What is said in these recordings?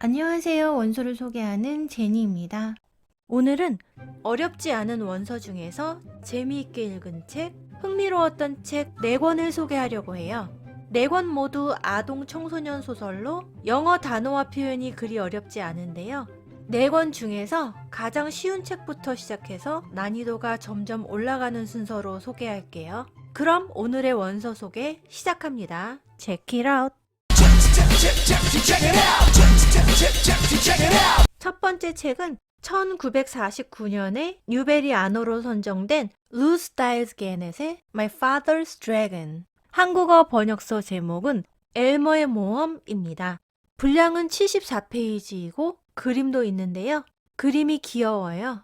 안녕하세요. 원서를 소개하는 제니입니다. 오늘은 어렵지 않은 원서 중에서 재미있게 읽은 책, 흥미로웠던 책 4권을 소개하려고 해요. 4권 모두 아동 청소년 소설로 영어 단어와 표현이 그리 어렵지 않은데요. 4권 중에서 가장 쉬운 책부터 시작해서 난이도가 점점 올라가는 순서로 소개할게요. 그럼 오늘의 원서 소개 시작합니다. Check it out! 첫 번째 책은 1949년에 뉴베리 안호로 선정된 루스 다일스 게넷의 My Father's Dragon. 한국어 번역서 제목은 엘머의 모험입니다. 분량은 74페이지이고 그림도 있는데요. 그림이 귀여워요.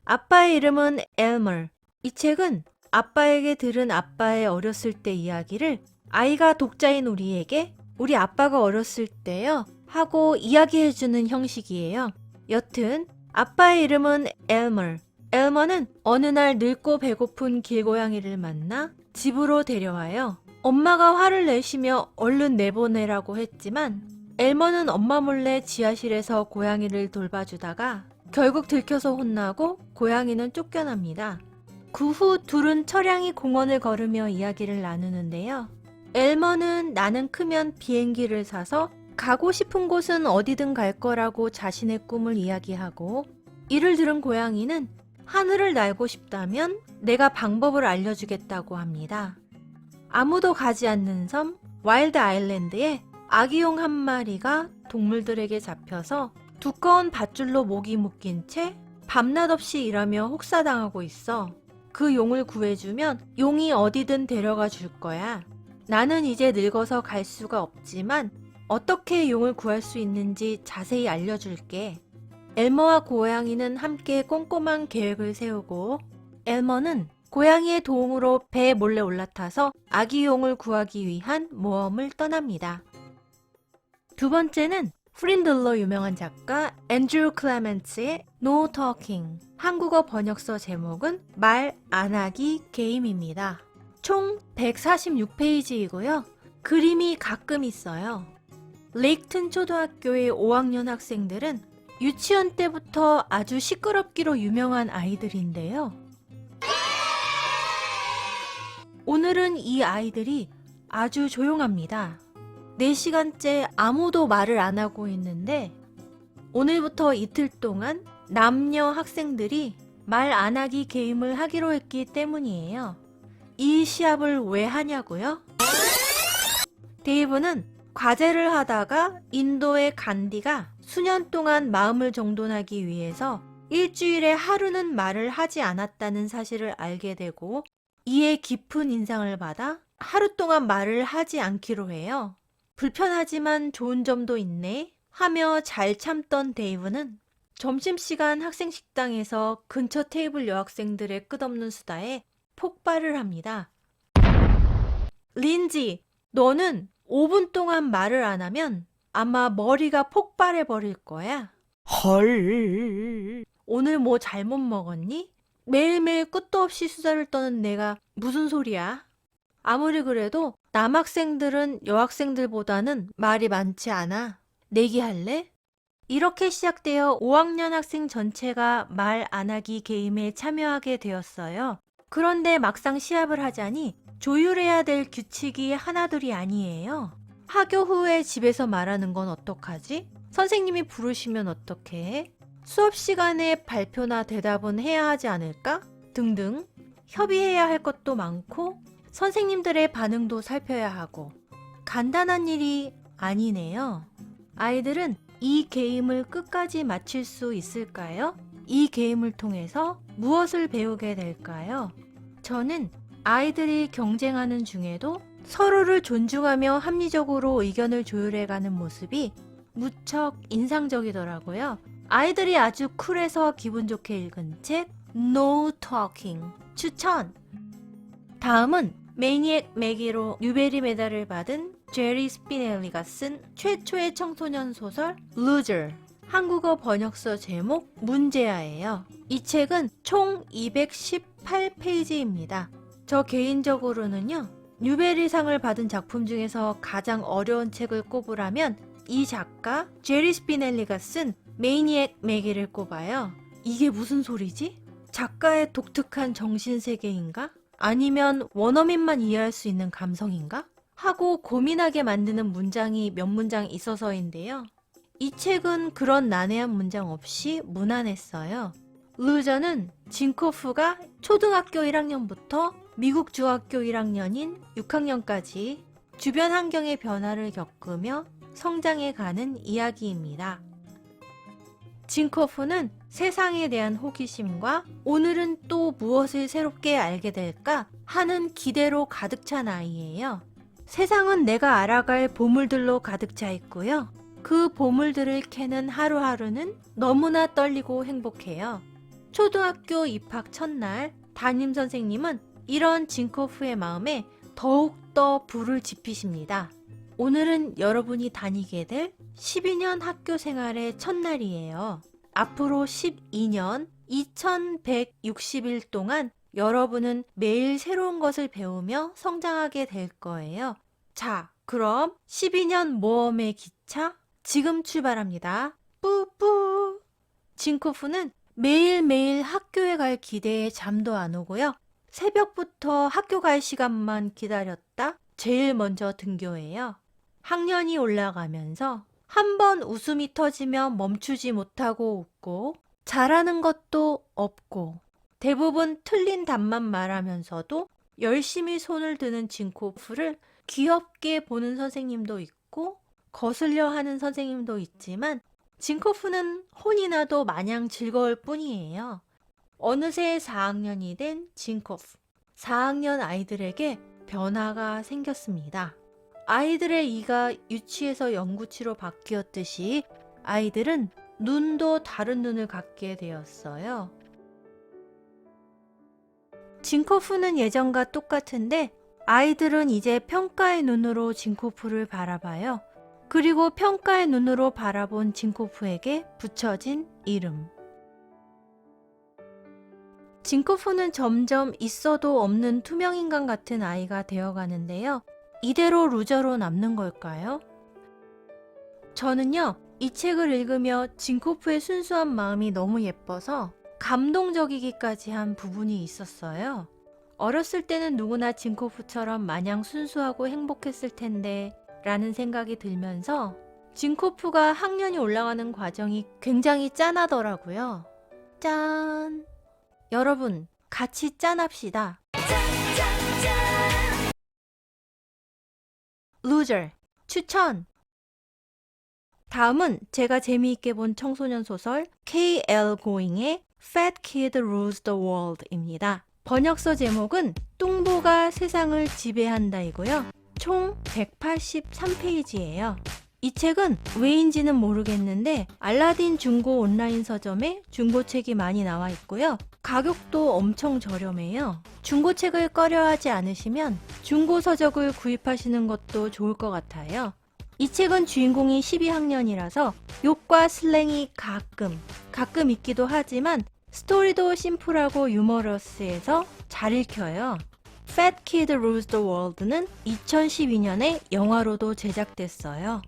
아빠의 이름은 엘머. 이 책은 아빠에게 들은 아빠의 어렸을 때 이야기를 아이가 독자인 우리에게 우리 아빠가 어렸을 때요 하고 이야기해주는 형식이에요. 여튼 아빠의 이름은 엘머. 엘머는 어느 날 늙고 배고픈 길고양이를 만나 집으로 데려와요. 엄마가 화를 내시며 얼른 내보내라고 했지만 엘머는 엄마 몰래 지하실에서 고양이를 돌봐주다가 결국 들켜서 혼나고 고양이는 쫓겨납니다. 그 후 둘은 처량히 공원을 걸으며 이야기를 나누는데요. 엘머는 나는 크면 비행기를 사서 가고 싶은 곳은 어디든 갈 거라고 자신의 꿈을 이야기하고, 이를 들은 고양이는 하늘을 날고 싶다면 내가 방법을 알려주겠다고 합니다. 아무도 가지 않는 섬 와일드 아일랜드에 아기용 한 마리가 동물들에게 잡혀서 두꺼운 밧줄로 목이 묶인 채 밤낮 없이 일하며 혹사당하고 있어. 그 용을 구해주면 용이 어디든 데려가 줄 거야. 나는 이제 늙어서 갈 수가 없지만 어떻게 용을 구할 수 있는지 자세히 알려줄게. 엘머와 고양이는 함께 꼼꼼한 계획을 세우고, 엘머는 고양이의 도움으로 배에 몰래 올라타서 아기 용을 구하기 위한 모험을 떠납니다. 두 번째는 프린들로 유명한 작가 앤드류 클레멘츠의 No Talking. 한국어 번역서 제목은 말 안 하기 게임입니다. 총 146페이지이고요. 그림이 가끔 있어요. 레이튼 초등학교의 5학년 학생들은 유치원 때부터 아주 시끄럽기로 유명한 아이들인데요. 오늘은 이 아이들이 아주 조용합니다. 4시간째 아무도 말을 안 하고 있는데 오늘부터 이틀 동안 남녀 학생들이 말 안 하기 게임을 하기로 했기 때문이에요. 이 시합을 왜 하냐고요? 데이브는 과제를 하다가 인도의 간디가 수년 동안 마음을 정돈하기 위해서 일주일에 하루는 말을 하지 않았다는 사실을 알게 되고, 이에 깊은 인상을 받아 하루 동안 말을 하지 않기로 해요. 불편하지만 좋은 점도 있네 하며 잘 참던 데이브는 점심시간 학생 식당에서 근처 테이블 여학생들의 끝없는 수다에 폭발을 합니다. 린지, 너는 5분 동안 말을 안 하면 아마 머리가 폭발해 버릴 거야. 헐. 오늘 뭐 잘못 먹었니? 매일매일 끝도 없이 수다를 떠는 내가 무슨 소리야? 아무리 그래도 남학생들은 여학생들보다는 말이 많지 않아. 내기할래? 이렇게 시작되어 5학년 학생 전체가 말 안 하기 게임에 참여하게 되었어요. 그런데 막상 시합을 하자니 조율해야 될 규칙이 하나둘이 아니에요. 하교 후에 집에서 말하는 건 어떡하지? 선생님이 부르시면 어떡해? 수업 시간에 발표나 대답은 해야 하지 않을까? 등등 협의해야 할 것도 많고 선생님들의 반응도 살펴야 하고 간단한 일이 아니네요. 아이들은 이 게임을 끝까지 마칠 수 있을까요? 이 게임을 통해서 무엇을 배우게 될까요? 저는 아이들이 경쟁하는 중에도 서로를 존중하며 합리적으로 의견을 조율해가는 모습이 무척 인상적이더라고요. 아이들이 아주 쿨해서 기분 좋게 읽은 책 No Talking 추천! 다음은 매니액 매기로 뉴베리 메달을 받은 제리 스피넬리가 쓴 최초의 청소년 소설 Loser. 한국어 번역서 제목 문제아예요. 이 책은 총 218페이지입니다. 저 개인적으로는요, 뉴베리상을 받은 작품 중에서 가장 어려운 책을 꼽으라면 이 작가 제리 스피넬리가 쓴 매니액 매기를 꼽아요. 이게 무슨 소리지? 작가의 독특한 정신세계인가? 아니면 원어민만 이해할 수 있는 감성인가? 하고 고민하게 만드는 문장이 몇 문장 있어서인데요. 이 책은 그런 난해한 문장 없이 무난했어요. 루저는 진코프가 초등학교 1학년부터 미국 중학교 1학년인 6학년까지 주변 환경의 변화를 겪으며 성장해가는 이야기입니다. 진코프는 세상에 대한 호기심과 오늘은 또 무엇을 새롭게 알게 될까 하는 기대로 가득 찬 아이예요. 세상은 내가 알아갈 보물들로 가득 차 있고요. 그 보물들을 캐는 하루하루는 너무나 떨리고 행복해요. 초등학교 입학 첫날 담임 선생님은 이런 진코프의 마음에 더욱더 불을 지피십니다. 오늘은 여러분이 다니게 될 12년 학교 생활의 첫날이에요. 앞으로 12년 2160일 동안 여러분은 매일 새로운 것을 배우며 성장하게 될 거예요. 자, 그럼 12년 모험의 기차 지금 출발합니다. 뿌뿌! 진코프는 매일매일 학교에 갈 기대에 잠도 안 오고요. 새벽부터 학교 갈 시간만 기다렸다 제일 먼저 등교해요. 학년이 올라가면서 한 번 웃음이 터지면 멈추지 못하고 웃고 잘하는 것도 없고 대부분 틀린 답만 말하면서도 열심히 손을 드는 진코프를 귀엽게 보는 선생님도 있고 거슬려 하는 선생님도 있지만 진코프는 혼이 나도 마냥 즐거울 뿐이에요. 어느새 4학년이 된 진코프. 4학년 아이들에게 변화가 생겼습니다. 아이들의 이가 유치에서 영구치로 바뀌었듯이 아이들은 눈도 다른 눈을 갖게 되었어요. 진코프는 예전과 똑같은데 아이들은 이제 평가의 눈으로 진코프를 바라봐요. 그리고 평가의 눈으로 바라본 진코프에게 붙여진 이름. 진코프는 점점 있어도 없는 투명인간 같은 아이가 되어가는데요. 이대로 루저로 남는 걸까요? 저는요, 이 책을 읽으며 진코프의 순수한 마음이 너무 예뻐서 감동적이기까지 한 부분이 있었어요. 어렸을 때는 누구나 진코프처럼 마냥 순수하고 행복했을 텐데 라는 생각이 들면서 진코프가 학년이 올라가는 과정이 굉장히 짠하더라고요. 짠! 여러분, 같이 짠합시다. Loser 추천! 다음은 제가 재미있게 본 청소년 소설 K.L. 고잉의 Fat Kid Rules the World입니다. 번역서 제목은 뚱보가 세상을 지배한다이고요. 총 183페이지예요. 이 책은 왜인지는 모르겠는데 알라딘 중고 온라인 서점에 중고책이 많이 나와 있고요. 가격도 엄청 저렴해요. 중고책을 꺼려하지 않으시면 중고 서적을 구입하시는 것도 좋을 것 같아요. 이 책은 주인공이 12학년이라서 욕과 슬랭이 가끔 있기도 하지만 스토리도 심플하고 유머러스해서 잘 읽혀요. Fat Kid Rules the World는 2012년에 영화로도 제작됐어요.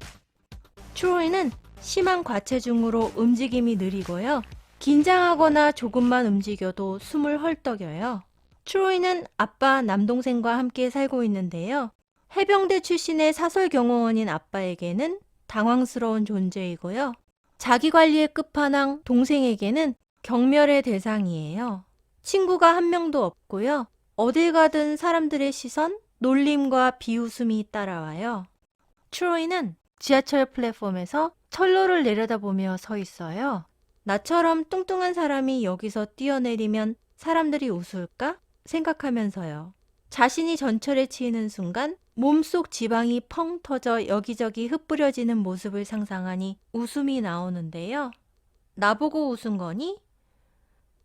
트로이는 심한 과체중으로 움직임이 느리고요. 긴장하거나 조금만 움직여도 숨을 헐떡여요. 트로이는 아빠, 남동생과 함께 살고 있는데요. 해병대 출신의 사설 경호원인 아빠에게는 당황스러운 존재이고요. 자기관리의 끝판왕 동생에게는 경멸의 대상이에요. 친구가 한 명도 없고요. 어딜 가든 사람들의 시선, 놀림과 비웃음이 따라와요. 트로이는 지하철 플랫폼에서 철로를 내려다보며 서 있어요. 나처럼 뚱뚱한 사람이 여기서 뛰어내리면 사람들이 웃을까 생각하면서요. 자신이 전철에 치이는 순간 몸속 지방이 펑 터져 여기저기 흩뿌려지는 모습을 상상하니 웃음이 나오는데요. 나보고 웃은 거니?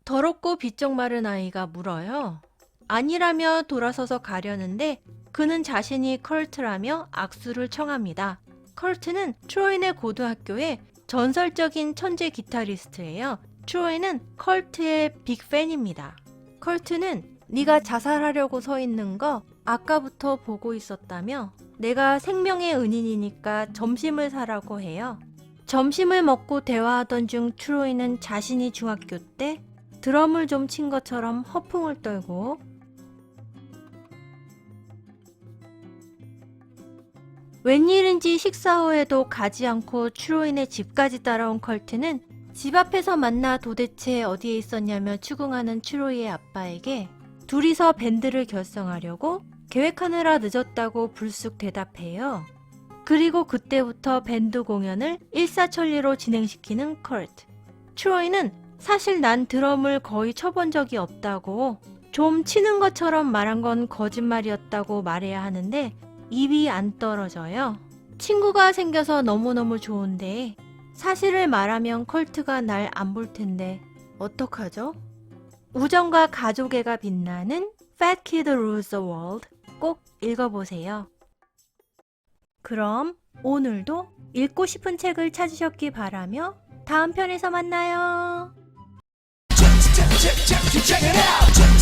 더럽고 비쩍 마른 아이가 물어요. 아니라며 돌아서서 가려는데 그는 자신이 컬트라며 악수를 청합니다. 컬트는 트로이네 고등학교의 전설적인 천재 기타리스트예요. 트로이는 컬트의 빅팬입니다. 컬트는 네가 자살하려고 서 있는 거 아까부터 보고 있었다며 내가 생명의 은인이니까 점심을 사라고 해요. 점심을 먹고 대화하던 중 트로이는 자신이 중학교 때 드럼을 좀 친 것처럼 허풍을 떨고 웬일인지 식사 후에도 가지 않고 트로이네 집까지 따라온 컬트는 집 앞에서 만나 도대체 어디에 있었냐며 추궁하는 트로이의 아빠에게 둘이서 밴드를 결성하려고 계획하느라 늦었다고 불쑥 대답해요. 그리고 그때부터 밴드 공연을 일사천리로 진행시키는 컬트. 트로이는 사실 난 드럼을 거의 쳐본 적이 없다고, 좀 치는 것처럼 말한 건 거짓말이었다고 말해야 하는데 입이 안 떨어져요. 친구가 생겨서 너무너무 좋은데 사실을 말하면 컬트가 날 안 볼 텐데 어떡하죠? 우정과 가족애가 빛나는 Fat Kid Rules the World 꼭 읽어보세요. 그럼 오늘도 읽고 싶은 책을 찾으셨기 바라며 다음 편에서 만나요. Check it out.